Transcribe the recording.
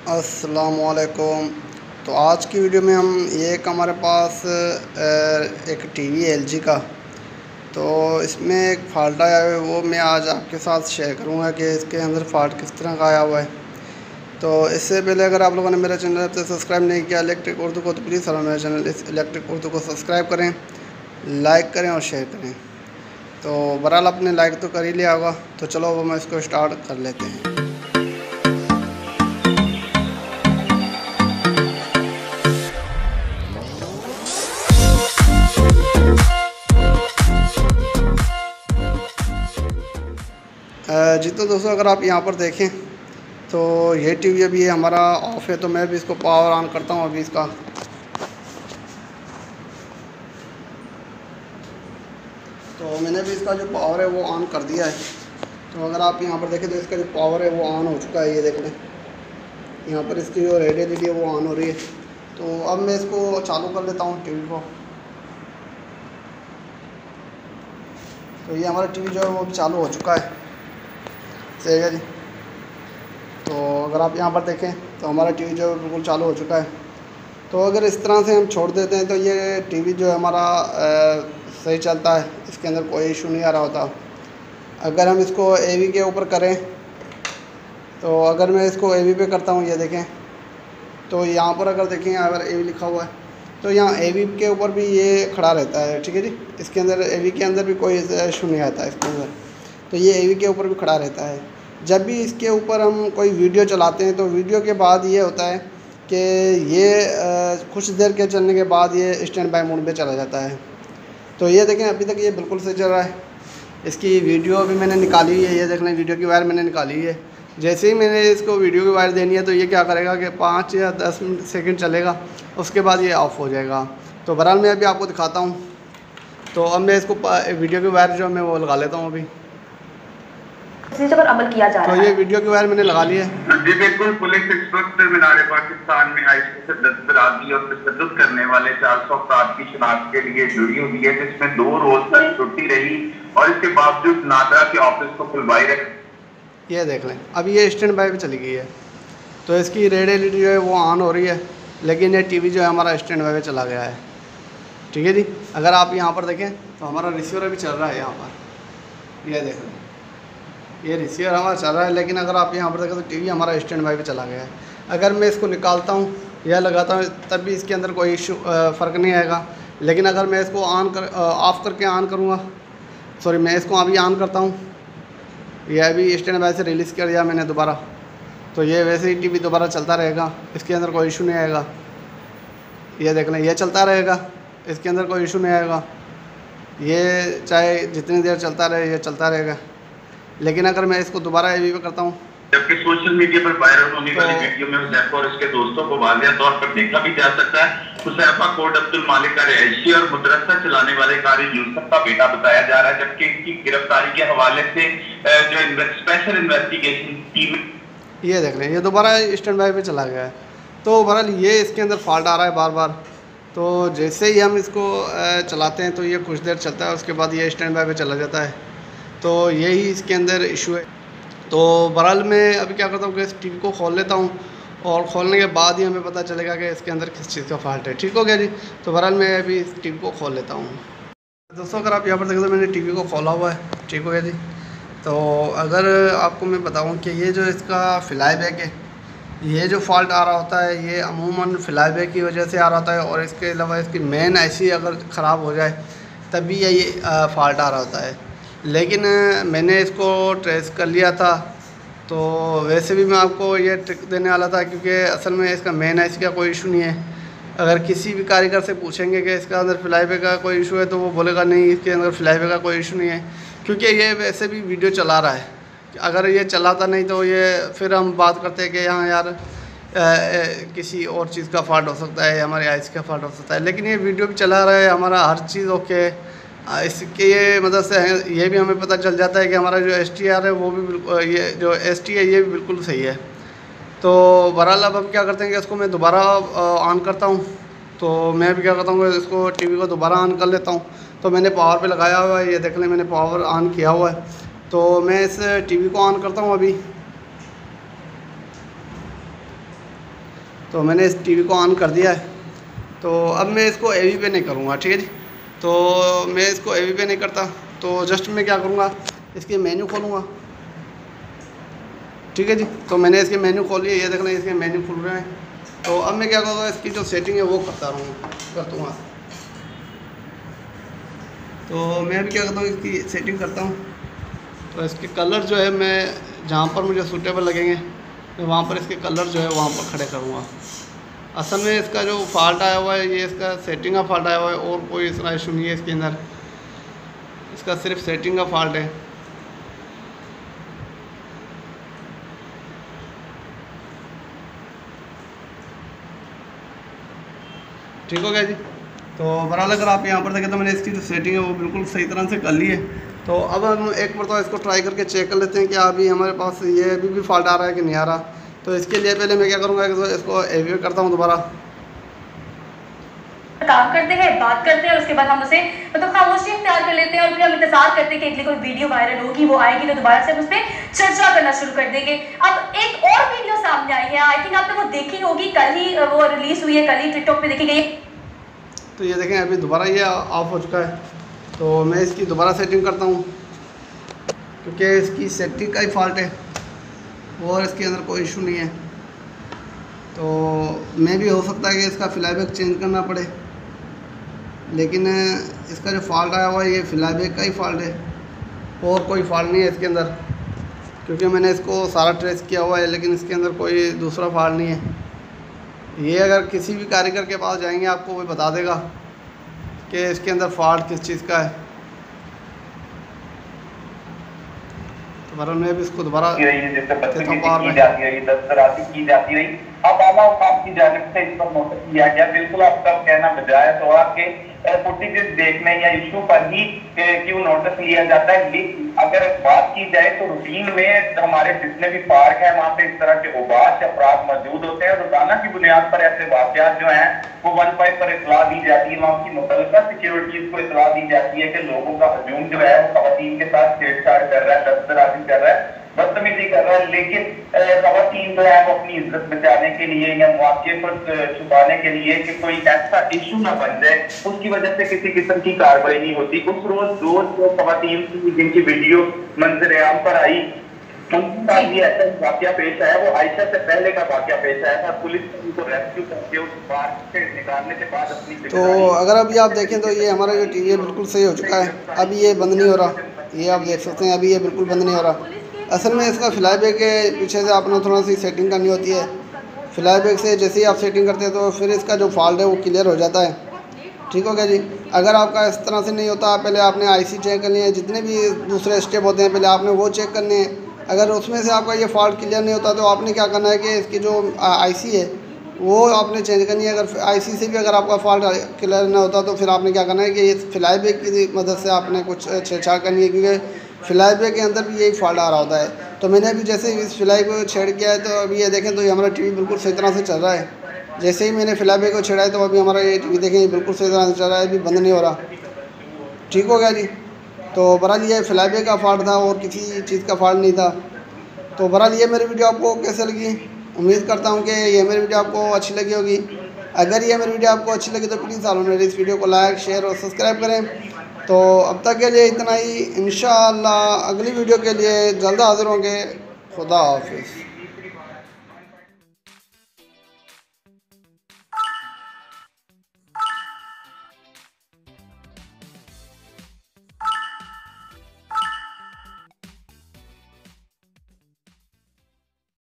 अस्सलामुअलैकुम। तो आज की वीडियो में हम हमारे पास एक टीवी है एलजी का। तो इसमें एक फ़ॉल्ट आया है, वो मैं आज आपके साथ शेयर करूंगा कि इसके अंदर फ़ॉल्ट किस तरह का आया हुआ है। तो इससे पहले अगर आप लोगों ने मेरा चैनल तो सब्सक्राइब नहीं किया इलेक्ट्रिक उर्दू को, तो प्लीज़ मेरा चैनल इलेक्ट्रिक उर्दू को सब्सक्राइब करें, लाइक करें और शेयर करें। तो बहरहाल आपने लाइक तो कर ही लिया होगा। तो चलो अब हम इसको स्टार्ट कर लेते हैं। जी तो दोस्तों, अगर आप यहाँ पर देखें तो ये टीवी अभी हमारा ऑफ़ है। तो मैं भी इसको पावर ऑन करता हूँ अभी इसका। तो मैंने भी इसका जो पावर है वो ऑन कर दिया है। तो अगर आप यहाँ पर देखें तो इसका जो पावर है वो ऑन हो चुका है। ये देख लें, यहाँ पर इसकी जो रेड एलईडी है वो ऑन हो रही है। तो अब मैं इसको चालू कर लेता हूँ टीवी को। तो ये हमारा टीवी जो है वो चालू हो चुका है, सही है जी। तो अगर आप यहाँ पर देखें तो हमारा टीवी जो है बिल्कुल चालू हो चुका है। तो अगर इस तरह से हम छोड़ देते हैं तो ये टीवी जो है हमारा सही चलता है, इसके अंदर कोई इशू नहीं आ रहा होता। अगर हम इसको एवी के ऊपर करें तो अगर मैं इसको एवी पे करता हूँ, ये देखें तो यहाँ पर अगर देखें अगर एवी लिखा हुआ है तो यहाँ एवी के ऊपर भी ये खड़ा रहता है, ठीक है जी। इसके अंदर एवी के अंदर भी कोई इशू नहीं आता इसके अंदर। तो ये एवी के ऊपर भी खड़ा रहता है। जब भी इसके ऊपर हम कोई वीडियो चलाते हैं तो वीडियो के बाद ये होता है कि ये कुछ देर के चलने के बाद ये स्टैंड बाय मोड पे चला जाता है। तो ये देखें अभी तक ये बिल्कुल सही चल रहा है। इसकी वीडियो अभी मैंने निकाली है, ये देख लें वीडियो की वायर मैंने निकाली है। जैसे ही मैंने इसको वीडियो की वायर देनी है तो ये क्या करेगा कि 5 या 10 सेकंड चलेगा, उसके बाद ये ऑफ़ हो जाएगा। तो बहरहाल मैं अभी आपको दिखाता हूँ। तो अब मैं इसको वीडियो की वायर जो मैं वो लगा लेता हूँ अभी। पर अमल किया जा रहा है। तो ये वीडियो की वायर मैंने लगा ली है जी बिल्कुल। पुलिस इस वक्त मीनार पाकिस्तान में आईसी से दस्तबराजी और तशद्दुद करने वाले 400 अफराद की शिनाख्त के लिए जुड़ी हुई है, जिसमें 2 रोज तक छुट्टी रही और इसके बावजूद नादरा के ऑफिस को खुलवाई रख। ये देख लें अब ये स्टैंड बाय पे चली गई है। तो इसकी रेड एलईडी जो है वो ऑन हो रही है, लेकिन ये टीवी जो है हमारा स्टैंड बाय पे चला गया है, ठीक है जी। अगर आप यहाँ पर देखें तो हमारा रिसीवर अभी चल रहा है यहाँ पर, ये देख लें ये रिसीवर हमारा चल रहा है। लेकिन अगर आप यहाँ पर देखें तो टीवी हमारा स्टैंड बाय पे चला गया है। अगर मैं इसको निकालता हूँ या लगाता हूँ तब भी इसके अंदर कोई इशू फ़र्क नहीं आएगा। लेकिन अगर मैं इसको ऑफ़ करके ऑन करूँगा, सॉरी मैं इसको अभी ऑन करता हूँ, यह अभी स्टैंड बाय से रिलीज़ कर दिया मैंने दोबारा, तो ये वैसे ही टीवी दोबारा चलता रहेगा, इसके अंदर कोई इशू नहीं आएगा। ये देख लें ये चलता रहेगा, इसके अंदर कोई इशू नहीं आएगा। ये चाहे जितनी देर चलता रहे ये चलता रहेगा। लेकिन अगर मैं इसको दोबारा एवी पे करता हूँ, जबकि सोशल मीडिया पर वायरल होने वाली वीडियो में हुज़ैफा और उसके दोस्तों को वाज़ेह तौर पर देखा भी जा सकता है। हुज़ैफा कोट अब्दुल मालिक का रिहायशी और मदरसा चलाने वाले कारी यूसुफ का बेटा बताया जा रहा है, जबकि इनकी गिरफ्तारी के हवाले से जो स्पेशल इन्वेस्टिगेशन टीम, ये देख लें ये दोबारा स्टैंड बाय पे चला गया है। तो बहरहाल ये इसके अंदर फॉल्ट आ रहा है बार बार। तो जैसे ही हम इसको चलाते हैं तो ये कुछ देर चलता है, उसके बाद ये स्टैंड बाय पे चला जाता है। तो यही इसके अंदर इशू है। तो बहरहाल मैं अभी क्या करता हूँ कि इस टीवी को खोल लेता हूँ और खोलने के बाद ही हमें पता चलेगा कि इसके अंदर किस चीज़ का फॉल्ट है। ठीक हो गया जी। तो बहरहाल मैं अभी इस टीवी को खोल लेता हूँ। दोस्तों अगर आप यहाँ पर देखें तो मैंने टीवी को खोला हुआ है, ठीक हो गया जी। तो अगर आपको मैं बताऊँ कि ये जो इसका फ्लाई बैक है, ये जो फॉल्ट आ रहा होता है ये अमूमन फ्लाई बैक की वजह से आ रहा होता है। और इसके अलावा इसकी मेन आईसी अगर ख़राब हो जाए तभी ये फॉल्ट आ रहा होता है। लेकिन मैंने इसको ट्रेस कर लिया था। तो वैसे भी मैं आपको ये ट्रिक देने वाला था, क्योंकि असल में इसका मेन आईसी का कोई इशू नहीं है। अगर किसी भी कारीगर से पूछेंगे कि इसका अंदर फ्लाई बैक का कोई इशू है तो वो बोलेगा नहीं इसके अंदर फ्लाई बैक का कोई इशू नहीं है, क्योंकि ये वैसे भी वीडियो चला रहा है। अगर ये चलाता नहीं तो ये फिर हम बात करते हैं कि यहाँ यार किसी और चीज़ का फॉल्ट हो सकता है, हमारे आईसी का फॉल्ट हो सकता है। लेकिन ये वीडियो भी चला रहा है, हमारा हर चीज़ ओके। इसके ये मदद से ये भी हमें पता चल जाता है कि हमारा जो STR है वो भी बिल्कुल, ये जो ST है ये भी बिल्कुल सही है। तो बहरहाल अब हम क्या करते हैं कि इसको मैं दोबारा ऑन करता हूँ। तो मैं भी क्या करता हूँ कि इसको टीवी को दोबारा ऑन कर लेता हूँ। तो मैंने पावर पे लगाया हुआ है, ये देख लें मैंने पावर ऑन किया हुआ है। तो मैं इस टीवी को ऑन करता हूँ अभी। तो मैंने इस टीवी को ऑन कर दिया है। तो अब मैं इसको AV पे नहीं करूँगा, ठीक है जी। तो मैं इसको AV पे नहीं करता, तो जस्ट मैं क्या करूँगा, इसके मेन्यू खोलूँगा, ठीक है जी। तो मैंने इसके मेन्यू खोल लिए, ये देख लें इसके मेन्यू खुल रहे हैं। तो अब मैं क्या करूँगा, इसकी जो सेटिंग है वो कर दूँगा। तो मैं भी क्या करता हूँ, इसकी सेटिंग करता हूँ। तो इसके कलर जो है मैं जहाँ पर मुझे सूटेबल लगेंगे मैं वहाँ पर इसके कलर जो है वहाँ पर खड़े करूँगा। असल में इसका जो फॉल्ट आया हुआ है ये इसका सेटिंग का फॉल्ट आया हुआ है, और कोई इतना इशू नहीं है इसके अंदर, इसका सिर्फ सेटिंग का फॉल्ट है। ठीक हो गया जी। तो बहरहाल अगर आप यहाँ पर देखें तो मैंने इसकी जो सेटिंग है वो बिल्कुल सही तरह से कर ली है। तो अब हम एक मरतबा इसको ट्राई करके चेक कर लेते हैं कि अभी हमारे पास ये अभी भी फॉल्ट आ रहा है कि नहीं आ रहा। तो इसके लिए पहले मैं क्या करूँगा, इसको AV करता हूँ दोबारा। काम करते हैं, बात करते हैं, और उसके बाद हम उसे मतलब खामोशी इख्तियार कर लेते हैं, और फिर हम इंतजार करते हैं कि अगली कोई वीडियो वायरल होगी, वो आएगी तो दोबारा से हम उस पर चर्चा करना शुरू कर देंगे। अब एक और वीडियो सामने आई है, आई थिंक आपने वो देखी होगी, कल ही वो रिलीज हुई है, कल ही टिकटॉक पे देखी गई। तो ये देखें अभी दोबारा ये ऑफ हो चुका है। तो मैं इसकी दोबारा सेटिंग करता हूँ, क्योंकि इसकी सेटिंग का ही फॉल्ट है और इसके अंदर कोई इशू नहीं है। तो मैं भी हो सकता है कि इसका फ्लाईबैक चेंज करना पड़े, लेकिन इसका जो फॉल्ट आया हुआ है ये फ्लाईबैक का ही फॉल्ट है और कोई फॉल्ट नहीं है इसके अंदर, क्योंकि मैंने इसको सारा ट्रेस किया हुआ है, लेकिन इसके अंदर कोई दूसरा फॉल्ट नहीं है। ये अगर किसी भी कारीगर के पास जाएंगे आपको वो बता देगा कि इसके अंदर फॉल्ट किस चीज़ का है। तो बहरहाल मैं भी इसको दोबारा की जाती रही। अब आला की जानिब से इस पर नोटिस किया गया, बिल्कुल आपका कहना बजाय तो आपके फुटेजेस देखने या इशू पर ही क्यों नोटिस लिया जाता है। लेकिन अगर बात की जाए तो रूटीन में हमारे जितने भी पार्क हैं वहाँ पे इस तरह के उबाश अपराध मौजूद होते हैं। रोजाना की बुनियाद पर ऐसे वाकयात जो हैं वो 15 पर इतला दी जाती है, वहाँ की मुतल्लिका सिक्योरिटीज को इतला दी जाती है कि लोगों का हजूम जो है वो खवातीन के साथ छेड़छाड़ कर रहा है, दस्तराजी कर रहा है, बदतमीजी कर रहा है। लेकिन खवातीन जो है वो अपनी इज्जत बचाने के लिए या मौके पर छुपाने के लिए कि कोई ऐसा इशू ना बन जाए, उसकी वजह से किसी किस्म की कार्रवाई नहीं होती। उस रोज जो खवातीन जिनकी वीडियो मंजर आम पर आई उनके साथ भी ऐसा वाकया पेश आया, वो आयशा से पहले का वाकया पेश आया था। पुलिस ने उनको रेस्क्यू करके उस पार्क से निकालने के बाद अपनी तो अगर अभी आप देखें तो ये हमारा जो टीवी बिल्कुल सही हो चुका है। अभी ये बंद नहीं हो रहा, ये आप देख सकते हैं, अभी ये बिल्कुल बंद नहीं हो रहा। असल में इसका फ्लाईबैक के पीछे से आपने थोड़ा सी सेटिंग करनी होती है। फ्लाईबैक से जैसे ही आप सेटिंग करते हैं तो फिर इसका जो फॉल्ट है वो क्लियर हो जाता है। ठीक हो गया जी। अगर आपका इस तरह से नहीं होता, पहले आपने IC चेक करनी है, जितने भी दूसरे स्टेप होते हैं पहले आपने वो चेक करने हैं। अगर उसमें से आपका ये फॉल्ट क्लियर नहीं होता तो आपने क्या करना है कि इसकी जो IC है वो आपने चेंज करनी है। अगर IC से भी अगर आपका फॉल्ट क्लियर नहीं होता तो फिर आपने क्या करना है कि इस फ्लाईबैक की मदद से आपने कुछ छेड़छाड़ करनी है, क्योंकि फ्लाईबैक के अंदर भी यही फॉल्ट आ रहा होता है। तो मैंने अभी जैसे इस फ्लाईबैक को छेड़ किया है तो अभी ये देखें तो ये हमारा टीवी बिल्कुल सही तरह से चल रहा है। जैसे ही मैंने फ्लाईबैक को छेड़ा है तो अभी हमारा ये टीवी देखें बिल्कुल सही तरह से चल रहा है, अभी बंद नहीं हो रहा। ठीक हो गया जी। तो बहरहाल ये फ्लाईबैक का फॉल्ट था और किसी चीज़ का फॉल्ट नहीं था। तो बहरहाल ये मेरी वीडियो आपको कैसे लगी, उम्मीद करता हूँ कि ये मेरी वीडियो आपको अच्छी लगी होगी। अगर ये मेरी वीडियो आपको अच्छी लगी तो प्लीज़ आप मेरे इस वीडियो को लाइक, शेयर और सब्सक्राइब करें। तो अब तक के लिए इतना ही, इंशाअल्लाह अगली वीडियो के लिए जल्द हाज़िर होंगे। खुदा हाफिज़।